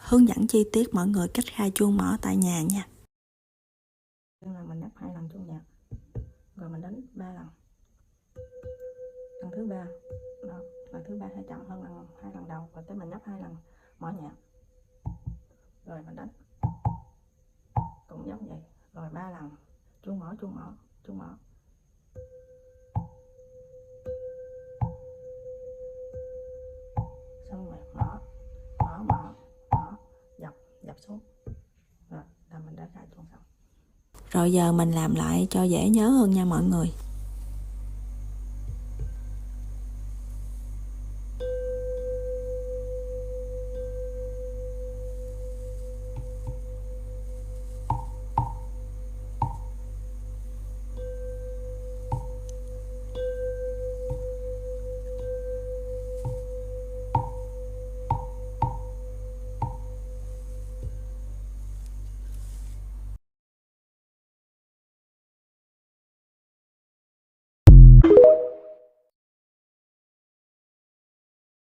hướng dẫn chi tiết mọi người cách khai chuông mỏ tại nhà nha. Mình nhấp 2 lần chuông nhạc, rồi mình đánh 3 lần. Lần thứ 3, lần thứ 3 hơi chậm hơn hai lần đầu, và tới mình nhấp 2 lần mỏ nhạc, rồi mình đánh cũng giống vậy, rồi 3 lần chuông mỏ chuông mỏ chuông mỏ. Xong rồi mỏ mỏ mỏ mỏ, dập xuống, rồi là mình đã khai chuông xong. Rồi giờ mình làm lại cho dễ nhớ hơn nha mọi người.